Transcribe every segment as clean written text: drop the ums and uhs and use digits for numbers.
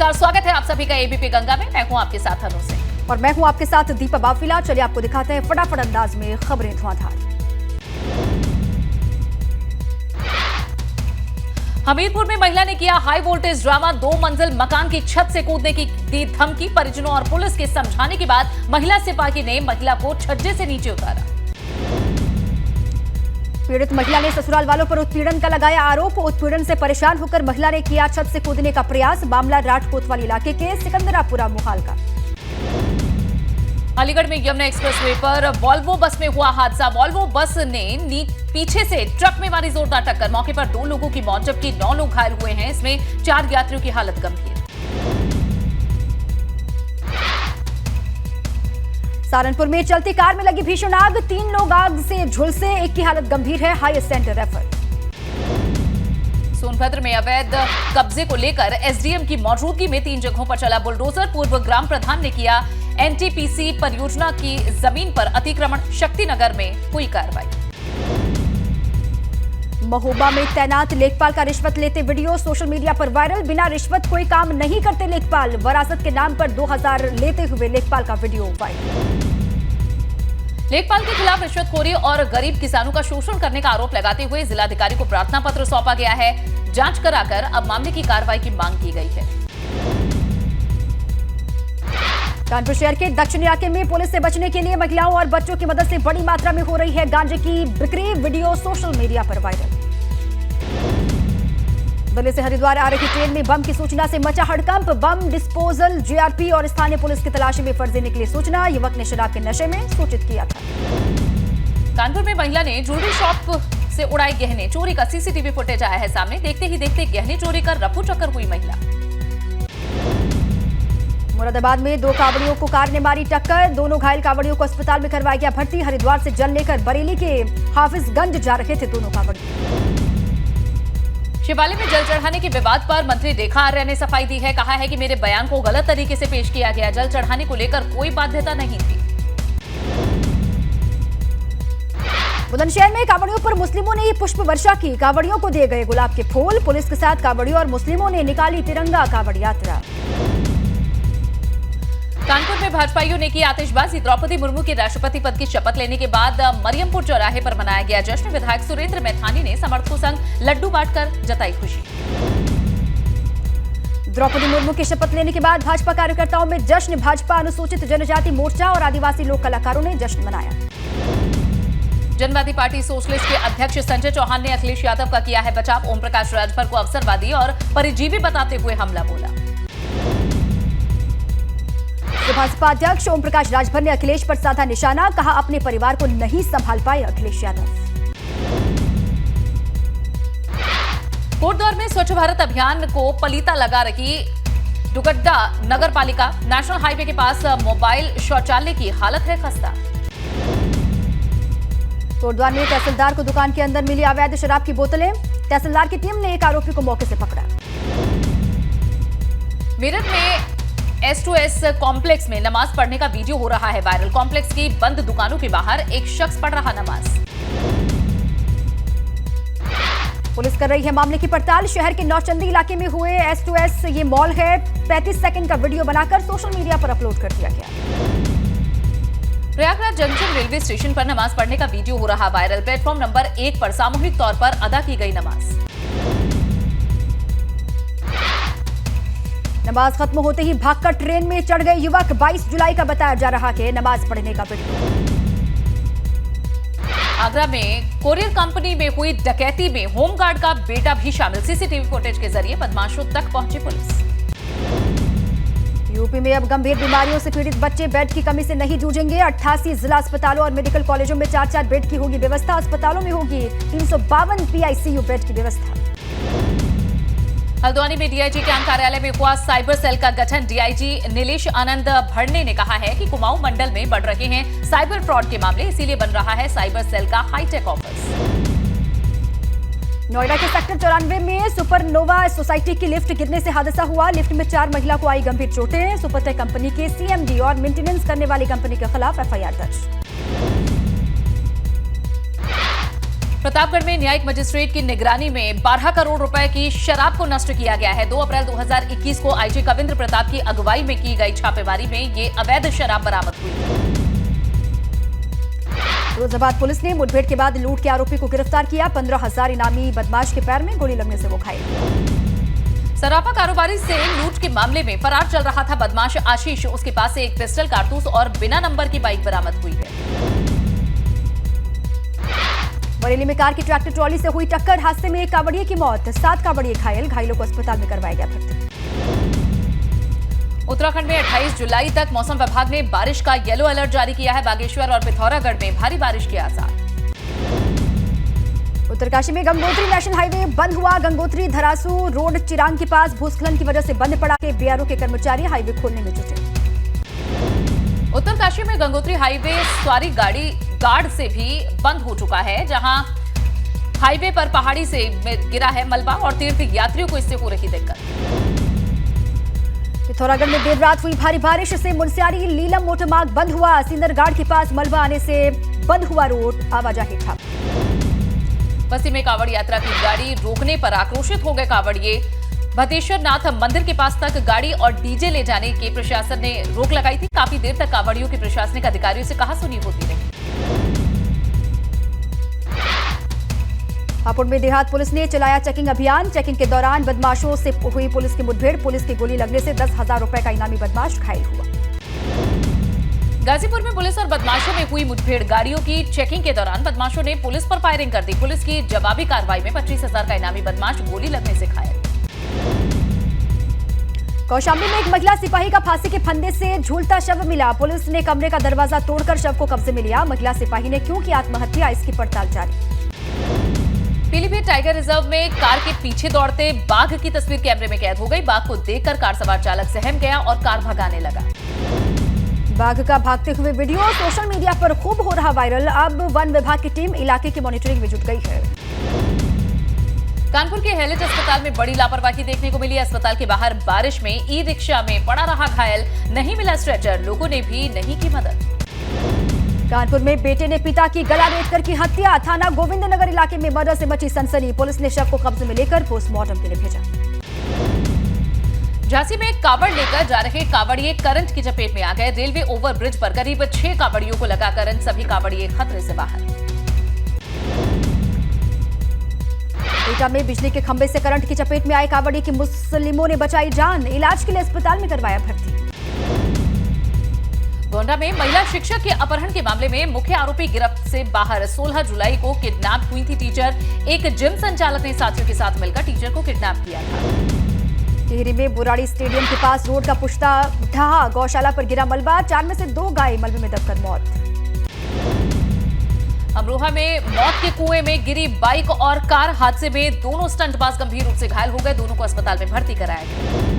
नमस्कार, स्वागत है आप सभी का एबीपी गंगा में। मैं हूं आपके साथ अनु सिंह और मैं हूं आपके साथ दीपा बाफिला। चलिए आपको दिखाते हैं फटाफट अंदाज में खबरें धुआंधार। हमीरपुर में महिला ने किया हाई वोल्टेज ड्रामा। 2 मंजिल मकान की छत से कूदने की दी धमकी। परिजनों और पुलिस के समझाने के बाद महिला सिपाही ने महिला को छज्जे से नीचे उतारा। पीड़ित महिला ने ससुराल वालों पर उत्पीड़न का लगाया आरोप। उत्पीड़न से परेशान होकर महिला ने किया छत से कूदने का प्रयास। मामला राजकोतवाल इलाके के सिकंदरापुरा मोहाल का। अलीगढ़ में यमुना एक्सप्रेसवे पर वॉल्वो बस में हुआ हादसा। वॉल्वो बस ने पीछे से ट्रक में मारी जोरदार टक्कर। मौके पर 2 लोगों की मौत जबकि 9 लोग घायल हुए हैं। इसमें 4 यात्रियों की हालत गंभीर। सहारनपुर में चलती कार में लगी भीषण आग। 3 लोग आग से झुलसे, एक की हालत गंभीर है, हाई सेंटर रेफर। सोनभद्र में अवैध कब्जे को लेकर एसडीएम की मौजूदगी में 3 जगहों पर चला बुलडोजर। पूर्व ग्राम प्रधान ने किया एनटीपीसी परियोजना की जमीन पर अतिक्रमण। शक्तिनगर में हुई कार्रवाई। महोबा में तैनात लेखपाल का रिश्वत लेते वीडियो सोशल मीडिया पर वायरल। बिना रिश्वत कोई काम नहीं करते लेखपाल। वरासत के नाम पर 2000 लेते हुए लेखपाल का वीडियो वायरल। लेखपाल के खिलाफ रिश्वतखोरी और गरीब किसानों का शोषण करने का आरोप लगाते हुए जिलाधिकारी को प्रार्थना पत्र सौंपा गया है। जांच कराकर अब मामले की कार्रवाई की मांग की गई है। कानपुर शहर के दक्षिण इलाके में पुलिस से बचने के लिए महिलाओं और बच्चों की मदद से बड़ी मात्रा में हो रही है गांजे की बिक्री। वीडियो सोशल मीडिया पर वायरल। दिल्ली से हरिद्वार आ रही ट्रेन में बम की सूचना से मचा हड़कंप। बम डिस्पोजल, जीआरपी और स्थानीय पुलिस की तलाशी में फर्जी निकली सूचना। युवक ने शराब के नशे में सूचित किया था। कानपुर में महिला ने ज्वेलरी शॉप से उड़ाए गहने। चोरी का सीसीटीवी फुटेज आया है सामने। देखते ही देखते गहने चोरी कर रफू चक्कर हुई महिला। मुरादाबाद में 2 कांवड़ियों को कार ने मारी टक्कर। दोनों घायल कांवड़ियों को अस्पताल में करवाया गया भर्ती। हरिद्वार से जल लेकर बरेली के हाफिजगंज जा रहे थे दोनों कांवड़िए। शिवालय में जल चढ़ाने के विवाद पर मंत्री रेखा आर्या ने सफाई दी है। कहा है कि मेरे बयान को गलत तरीके से पेश किया गया। जल चढ़ाने को लेकर कोई बाध्यता नहीं थी। बुलंदशहर में कांवड़ियों पर मुस्लिमों ने पुष्प वर्षा की। कांवड़ियों को दिए गए गुलाब के फूल। पुलिस के साथ कांवड़ियों और मुस्लिमों ने निकाली तिरंगा कांवड़ यात्रा। कानपुर में भाजपाइयों ने की आतिशबाजी। द्रौपदी मुर्मू के राष्ट्रपति पद की शपथ लेने के बाद मरियमपुर चौराहे पर मनाया गया जश्न। विधायक सुरेंद्र मैथानी ने समर्थकों संग लड्डू बांटकर जताई खुशी। द्रौपदी मुर्मू की शपथ लेने के बाद भाजपा कार्यकर्ताओं में जश्न। भाजपा अनुसूचित जनजाति मोर्चा और आदिवासी लोक कलाकारों ने जश्न मनाया। जनवादी पार्टी सोशलिस्ट के अध्यक्ष संजय चौहान ने अखिलेश यादव का किया है बचाव। ओम प्रकाश राजभर को अवसरवादी और परिजीवी बताते हुए हमला बोला। भाजपा अध्यक्ष ओम प्रकाश राजभर ने अखिलेश पर साधा निशाना। कहा अपने परिवार को नहीं संभाल पाए अखिलेश यादव। कोटद्वार में स्वच्छ भारत अभियान को पलीता लगा रही डुगड्डा नगर पालिका। नेशनल हाईवे के पास मोबाइल शौचालय की हालत है खस्ता। कोटद्वार में तहसीलदार को दुकान के अंदर मिली अवैध शराब की बोतलें। तहसीलदार की टीम ने एक आरोपी को मौके से पकड़ा। मेरठ में S2S कॉम्प्लेक्स में नमाज पढ़ने का वीडियो हो रहा है वायरल। कॉम्प्लेक्स की बंद दुकानों के बाहर एक शख्स पढ़ रहा नमाज। पुलिस कर रही है मामले की पड़ताल। शहर के नौचंदी इलाके में हुए S2S ये मॉल है। 35 सेकंड का वीडियो बनाकर सोशल मीडिया पर अपलोड कर दिया गया। प्रयागराज जंक्शन रेलवे स्टेशन पर नमाज पढ़ने का वीडियो हो रहा वायरल। प्लेटफॉर्म नंबर 1 पर सामूहिक तौर पर अदा की गई नमाज। नमाज खत्म होते ही भागकर ट्रेन में चढ़ गए युवक। 22 जुलाई का बताया जा रहा है नमाज पढ़ने का वीडियो। आगरा में कोरियर कंपनी में हुई डकैती में होमगार्ड का बेटा भी शामिल। सीसीटीवी फुटेज के जरिए बदमाशों तक पहुंची पुलिस। यूपी में अब गंभीर बीमारियों से पीड़ित बच्चे बेड की कमी से नहीं जूझेंगे। 88 जिला अस्पतालों और मेडिकल कॉलेजों में 4-4 बेड की होगी व्यवस्था। अस्पतालों में होगी 352 PICU बेड की व्यवस्था। हल्द्वानी में डीआईजी कैंप कार्यालय में हुआ साइबर सेल का गठन। डीआईजी नीलेश आनंद भड़ने ने कहा है कि कुमाऊं मंडल में बढ़ रहे हैं साइबर फ्रॉड के मामले, इसीलिए बन रहा है साइबर सेल का हाईटेक ऑफिस। नोएडा के सेक्टर 94 में सुपरनोवा सोसाइटी की लिफ्ट गिरने से हादसा हुआ। लिफ्ट में 4 महिला को आई गंभीर चोटें। सुपरटेक कंपनी के CMD और मेंटेनेंस करने वाली कंपनी के खिलाफ FIR दर्ज। प्रतापगढ़ में न्यायिक मजिस्ट्रेट की निगरानी में 12 करोड़ रुपए की शराब को नष्ट किया गया है। 2 अप्रैल 2021 को आईजी कविंद्र प्रताप की अगुवाई में की गई छापेमारी में ये अवैध शराब बरामद हुई। फिरोजाबाद पुलिस ने मुठभेड़ के बाद लूट के आरोपी को गिरफ्तार किया। 15,000 इनामी बदमाश के पैर में गोली लगने से वो घायल। सराफा कारोबारी से लूट के मामले में फरार चल रहा था बदमाश आशीष। उसके पास से एक पिस्टल, कारतूस और बिना नंबर की बाइक बरामद हुई है। बरेली में कार की ट्रैक्टर ट्रॉली से हुई टक्कर, हादसे में एक कांवड़िए की मौत, 7 कांवड़िए घायल। घायलों को अस्पताल में करवाया गया भर्ती। उत्तराखंड में 28 जुलाई तक मौसम विभाग ने बारिश का येलो अलर्ट जारी किया है। बागेश्वर और पिथौरागढ़ में भारी बारिश के आसार। उत्तरकाशी में गंगोत्री नेशनल हाईवे बंद हुआ। गंगोत्री धरासू रोड चिरांग के पास भूस्खलन की वजह से बंद पड़ा। के बीआरओ के कर्मचारी हाईवे खोलने में जुटे। उत्तरकाशी में गंगोत्री हाईवे सवारी गाड़ी गार्ड से भी बंद हो चुका है, जहां हाईवे पर पहाड़ी से गिरा है मलबा और तीर्थ यात्रियों को इससे हो रही दिक्कत। पिथौरागढ़ में देर रात हुई भारी बारिश से मुनस्यारी लीलम मोटरमार्ग बंद हुआ। सिंदरघाट के पास मलबा आने से बंद हुआ रोड, आवाजाही ठप। बस्ती में कांवड़ यात्रा की गाड़ी रोकने पर आक्रोशित हो गए कांवड़िए। भदेश्वर नाथ मंदिर के पास तक गाड़ी और डीजे ले जाने के प्रशासन ने रोक लगाई थी। काफी देर तक कांवड़ियों के प्रशासनिक अधिकारियों से कहासुनी होती रही। हापुड़ में देहात पुलिस ने चलाया चेकिंग अभियान। चेकिंग के दौरान बदमाशों से हुई पुलिस की मुठभेड़। पुलिस की गोली लगने से 10,000 रुपए का इनामी बदमाश घायल हुआ। गाजीपुर में पुलिस और बदमाशों में हुई मुठभेड़। गाड़ियों की चेकिंग के दौरान बदमाशों ने पुलिस पर फायरिंग कर दी। पुलिस की जवाबी कार्रवाई में 25,000 का इनामी बदमाश गोली लगने से घायल। कौशाम्बी में एक महिला सिपाही का फांसी के फंदे से झूलता शव मिला। पुलिस ने कमरे का दरवाजा तोड़कर शव को कब्जे में लिया। महिला सिपाही ने क्यों की आत्महत्या, इसकी पड़ताल जारी। पीलीभीत टाइगर रिजर्व में कार के पीछे दौड़ते बाघ की तस्वीर कैमरे में कैद हो गई। बाघ को देखकर कार सवार चालक सहम गया और कार भगाने लगा। बाघ का भागते हुए वीडियो सोशल मीडिया पर खूब हो रहा वायरल। अब वन विभाग की टीम इलाके की मॉनिटरिंग में जुट गई है। कानपुर के हेलेट अस्पताल में बड़ी लापरवाही देखने को मिली। अस्पताल के बाहर बारिश में ई रिक्शा में पड़ा रहा घायल, नहीं मिला स्ट्रेचर, लोगों ने भी नहीं की मदद। कानपुर में बेटे ने पिता की गला रेतकर की हत्या। थाना गोविंदनगर इलाके में मर्डर से मची सनसनी। पुलिस ने शव को कब्जे में लेकर पोस्टमार्टम के लिए भेजा। झांसी में कावड़ लेकर जा रहे कावड़िए करंट की चपेट में आ गए। रेलवे ओवरब्रिज पर करीब 6 कावड़ियों को लगा करंट। सभी कावड़िए खतरे से बाहर। एटा में बिजली के खंभे से करंट की चपेट में आए कावड़िए की मुस्लिमों ने बचाई जान। इलाज के लिए अस्पताल में करवाया भर्ती। गोंडा में महिला शिक्षक के अपहरण के मामले में मुख्य आरोपी गिरफ्त से बाहर। 16 जुलाई को किडनैप हुई थी टीचर। एक जिम संचालक ने साथियों के साथ मिलकर टीचर को किडनैप किया था। टिहरी में बुराड़ी स्टेडियम के पास रोड का पुश्ता ढहा। गौशाला पर गिरा मलबा, 4 में से 2 गाय मलबे में दबकर मौत। अमरोहा में मौत के कुएं में गिरी बाइक और कार। हादसे में दोनों स्टंटबाज गंभीर रूप से घायल हो गए। दोनों को अस्पताल में भर्ती कराया गया।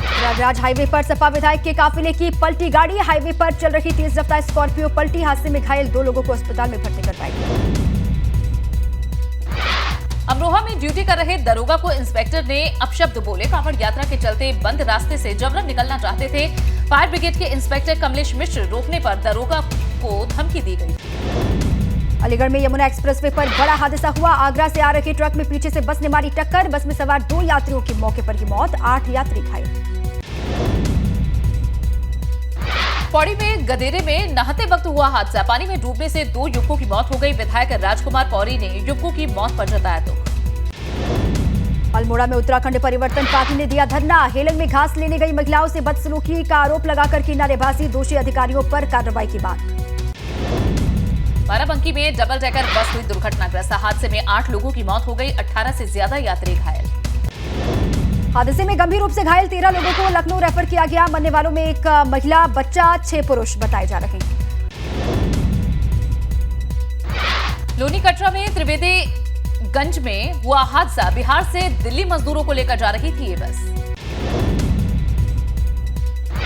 प्रयागराज हाईवे पर सपा विधायक के काफिले की पलटी गाड़ी। हाईवे पर चल रही तेज रफ्तार स्कॉर्पियो पलटी। हादसे में घायल 2 लोगों को अस्पताल में भर्ती करवाया गया। अमरोहा में ड्यूटी कर रहे दरोगा को इंस्पेक्टर ने अपशब्द बोले। कांवड़ यात्रा के चलते बंद रास्ते से जबरन निकलना चाहते थे। फायर ब्रिगेड के इंस्पेक्टर कमलेश मिश्र रोकने पर दरोगा को धमकी दी गई। अलीगढ़ में यमुना एक्सप्रेसवे पर बड़ा हादसा हुआ। आगरा से आ रहे ट्रक में पीछे से बस ने मारी टक्कर। बस में सवार 2 यात्रियों की मौके पर ही मौत, 8 यात्री घायल। पौड़ी में गदेरे में नहाते वक्त हुआ हादसा। पानी में डूबने से 2 युवकों की मौत हो गई। विधायक राजकुमार पौड़ी ने युवकों की मौत पर जताया दुख। अल्मोड़ा में उत्तराखंड परिवर्तन पार्टी ने दिया धरना। हेलंग में घास लेने गई महिलाओं से बदसलूकी का आरोप लगाकर की नारेबाजी। दोषी अधिकारियों पर कार्रवाई की मांग। बाराबंकी में डबल डेकर बस हुई दुर्घटनाग्रस्त। हादसे में 8 लोगों की मौत हो गई, 18 से ज्यादा यात्री घायल। हादसे में गंभीर रूप से घायल 13 लोगों को लखनऊ रेफर किया गया। मरने वालों में एक महिला, बच्चा, 6 पुरुष बताए जा रहे हैं। लोनी कटरा में त्रिवेदीगंज में हुआ हादसा। बिहार से दिल्ली मजदूरों को लेकर जा रही थी ये बस।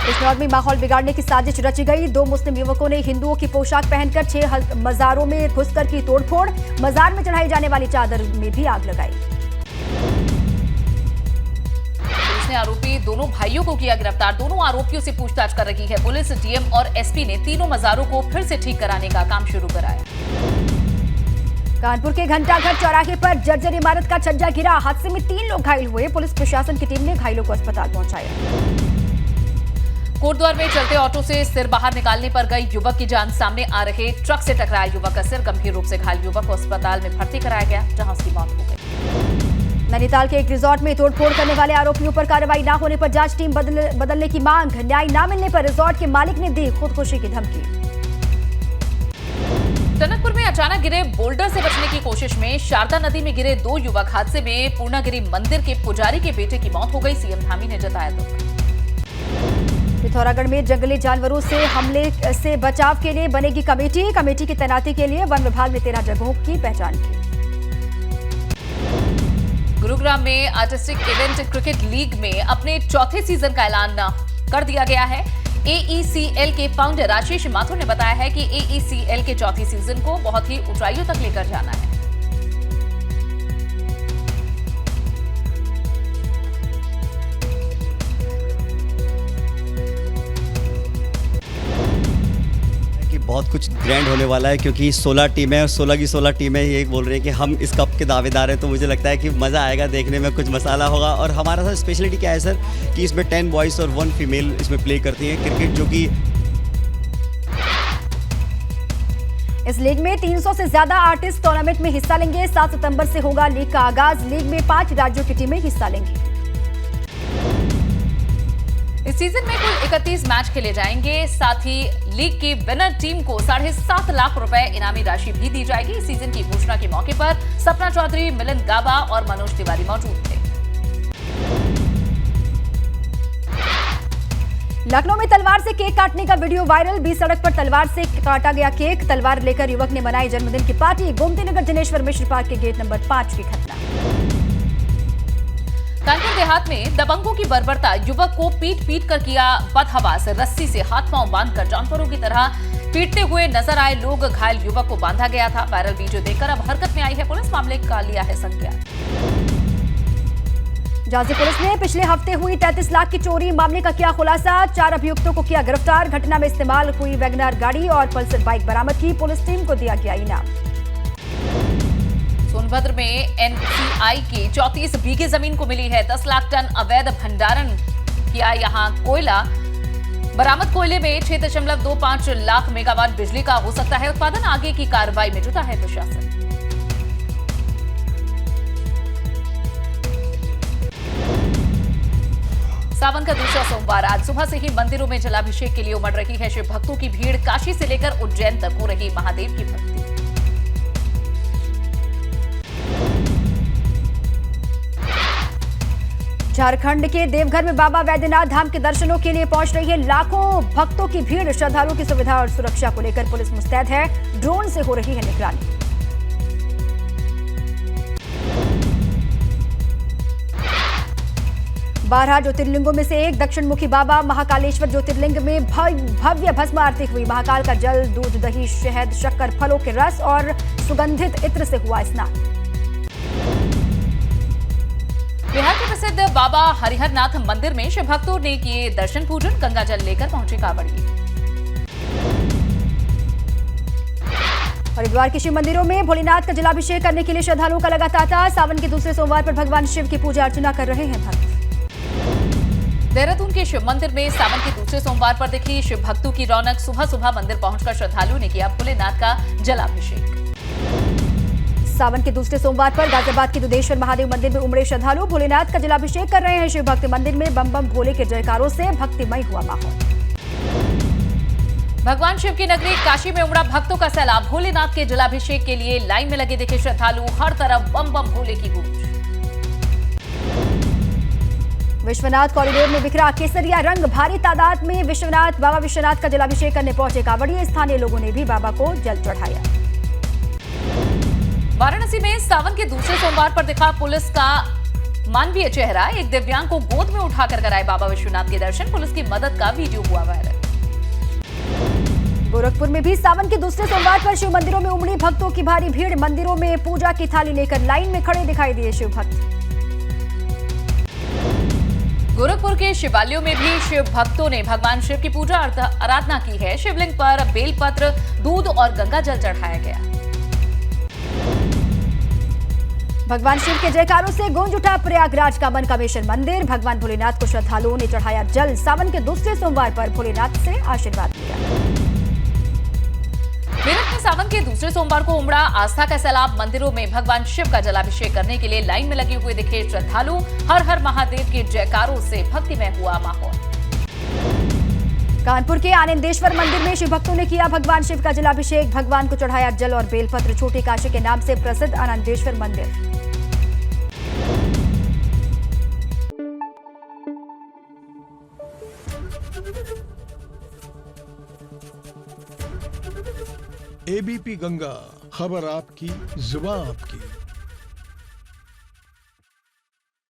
बिजनौर में माहौल बिगाड़ने की साजिश रची गई। 2 मुस्लिम युवकों ने हिंदुओं की पोशाक पहनकर 6 मजारों में घुसकर की तोड़फोड़। मजार में चढ़ाई जाने वाली चादर में भी आग लगाई। पुलिस ने आरोपी दोनों भाइयों को किया गिरफ्तार। दोनों आरोपियों से पूछताछ कर रही है पुलिस। डीएम और एसपी ने तीनों मजारों को फिर से ठीक कराने का काम शुरू कराया। कानपुर के घंटाघर चौराहे पर जर्जर इमारत का छज्जा गिरा, हादसे में 3 लोग घायल हुए। पुलिस प्रशासन की टीम ने घायलों को अस्पताल पहुंचाया। कोटद्वार में चलते ऑटो से सिर बाहर निकालने पर गई युवक की जान, सामने आ रहे ट्रक से टकराया युवक का सिर, गंभीर रूप से घायल युवक को अस्पताल में भर्ती कराया गया, जहां उसकी मौत हो गई। नैनीताल के एक रिजॉर्ट में तोड़फोड़ करने वाले आरोपियों पर कार्रवाई न होने पर जांच टीम बदलने की मांग, न्याय न मिलने पर रिजॉर्ट के मालिक ने दी खुदकुशी की धमकी। टनकपुर में अचानक गिरे बोल्डर से बचने की कोशिश में शारदा नदी में गिरे 2 युवक, हादसे में पूर्णागिरी मंदिर के पुजारी के बेटे की मौत हो गई, सीएम धामी ने जताया दुख। पिथौरागढ़ में जंगली जानवरों से हमले से बचाव के लिए बनेगी कमेटी की तैनाती के लिए वन विभाग ने 13 जगहों की पहचान की। गुरुग्राम में आर्टिस्टिक इवेंट क्रिकेट लीग में अपने चौथे सीजन का ऐलान कर दिया गया है। AECL के फाउंडर आशीष माथुर ने बताया है कि AECL के चौथे सीजन को बहुत ही ऊंचाइयों तक लेकर जाना है। बहुत कुछ ग्रैंड होने वाला है क्योंकि 16 टीमें और 16 की 16 टीमें ये बोल रही हैं कि हम इस कप के दावेदार हैं, तो मुझे लगता है कि मज़ा आएगा, देखने में कुछ मसाला होगा। और हमारा सर स्पेशलिटी क्या है सर कि इसमें 10 बॉयज़ और 1 फीमेल इसमें प्ले करती हैं क्रिकेट, जो कि इस लीग में 300 से ज्यादा आर्टिस्ट टूर्नामेंट में हिस्सा लेंगे। 7 सितंबर से होगा लीग का आगाज। लीग में 5 राज्यों की टीमें हिस्सा लेंगी। इस सीजन में कुल 31 मैच खेले जाएंगे, साथ ही लीग की विनर टीम को 7.5 लाख रुपए इनामी राशि भी दी जाएगी। इस सीजन की घोषणा के मौके पर सपना चौधरी, मिलिंद गाबा और मनोज तिवारी मौजूद थे। लखनऊ में तलवार से केक काटने का वीडियो वायरल। बीच सड़क पर तलवार से काटा गया केक। तलवार लेकर युवक ने मनाई जन्मदिन की पार्टी। गोमतीनगर दिनेश्वर मिश्र पार्क के गेट नंबर 5 की घटना। कानपुर देहात में दबंगों की बर्बरता, युवक को पीट कर किया बदहवास, रस्सी से हाथ पांव बांधकर जानवरों की तरह पीटते हुए नजर आए लोग। घायल युवक को बांधा गया था। वायरल वीडियो देखकर अब हरकत में आई है पुलिस, मामले का लिया है संज्ञान। झांसी पुलिस ने पिछले हफ्ते हुई 33 लाख की चोरी मामले का किया खुलासा। 4 अभियुक्तों को किया गिरफ्तार। घटना में इस्तेमाल हुई वैगनर गाड़ी और पल्सर बाइक बरामद की। पुलिस टीम को दिया गया इनाम। सोनभद्र में NCI की 34 बीघे जमीन को मिली है 10 लाख टन अवैध भंडारण किया यहां कोयला। बरामद कोयले में 6.25 लाख मेगावाट बिजली का हो सकता है उत्पादन। आगे की कार्रवाई में जुटा है प्रशासन। सावन का दूसरा सोमवार आज सुबह से ही मंदिरों में जलाभिषेक के लिए उमड़ रही है शिव भक्तों की भीड़। काशी से लेकर उज्जैन तक हो रही महादेव की भक्ति। झारखंड के देवघर में बाबा वैद्यनाथ धाम के दर्शनों के लिए पहुंच रही है लाखों भक्तों की भीड़। श्रद्धालुओं की सुविधा और सुरक्षा को लेकर पुलिस मुस्तैद है। ड्रोन से हो रही है निगरानी। बारह ज्योतिर्लिंगों में से एक दक्षिण मुखी बाबा महाकालेश्वर ज्योतिर्लिंग में भव्य भस्म आरती हुई। महाकाल का जल, दूध, दही, शहद, शक्कर, फलों के रस और सुगंधित इत्र से हुआ स्नान। बिहार के प्रसिद्ध बाबा हरिहरनाथ मंदिर में शिव भक्तों ने किए दर्शन पूजन। गंगा जल लेकर पहुंचे कांवड़िए। हरिद्वार के शिव मंदिरों में भोलेनाथ का जलाभिषेक करने के लिए श्रद्धालुओं का लगा तांता। सावन के दूसरे सोमवार पर भगवान शिव की पूजा अर्चना कर रहे हैं भक्त। देहरादून के शिव मंदिर में सावन के दूसरे सोमवार पर दिखी शिव भक्तों की रौनक। सुबह सुबह मंदिर पहुंचकर श्रद्धालुओं ने किया भोलेनाथ का जलाभिषेक। सावन के दूसरे सोमवार पर गाजियाबाद के दुधेश्वर महादेव मंदिर में उमड़े श्रद्धालु भोलेनाथ का जलाभिषेक कर रहे हैं। शिव भक्त मंदिर में बम बम भोले के जयकारों से भक्तिमय हुआ माहौल। भगवान शिव की नगरी काशी में उमड़ा भक्तों का सैलाब। भोलेनाथ के जलाभिषेक के लिए लाइन में लगे दिखे श्रद्धालु। हर तरफ बम बम भोले की गूंज। विश्वनाथ कॉरिडोर में बिखरा केसरिया रंग। भारी तादाद में बाबा विश्वनाथ का जलाभिषेक करने पहुंचे कांवड़िए। स्थानीय लोगों ने भी बाबा को जल चढ़ाया। वाराणसी में सावन के दूसरे सोमवार पर दिखा पुलिस का मानवीय चेहरा। एक दिव्यांग को गोद में उठाकर कराए बाबा विश्वनाथ के दर्शन। पुलिस की मदद का वीडियो हुआ वायरल। गोरखपुर में भी सावन के दूसरे सोमवार पर शिव मंदिरों में उमड़ी भक्तों की भारी भीड़। मंदिरों में पूजा की थाली लेकर लाइन में खड़े दिखाई दिए शिव भक्त। गोरखपुर के शिवालयों में भी शिव भक्तों ने भगवान शिव की पूजा आराधना की है। शिवलिंग पर बेलपत्र, दूध और गंगा जल चढ़ाया गया। भगवान शिव के जयकारों से गूंज उठा प्रयागराज का मनकामेश्वर मंदिर। भगवान भोलेनाथ को श्रद्धालुओं ने चढ़ाया जल। सावन के दूसरे सोमवार पर भोलेनाथ से आशीर्वाद लिया। मेरठ में सावन के दूसरे सोमवार को उमड़ा आस्था का सैलाब। मंदिरों में भगवान शिव का जलाभिषेक करने के लिए लाइन में लगे हुए दिखे श्रद्धालु। हर हर महादेव के जयकारों से भक्तिमय हुआ माहौल। कानपुर के आनंदेश्वर मंदिर में शिव भक्तों ने किया भगवान शिव का जलाभिषेक। भगवान को चढ़ाया जल और बेलपत्र। छोटी काशी के नाम से प्रसिद्ध आनंदेश्वर मंदिर। एबीपी गंगा, खबर आपकी, जुबान आपकी।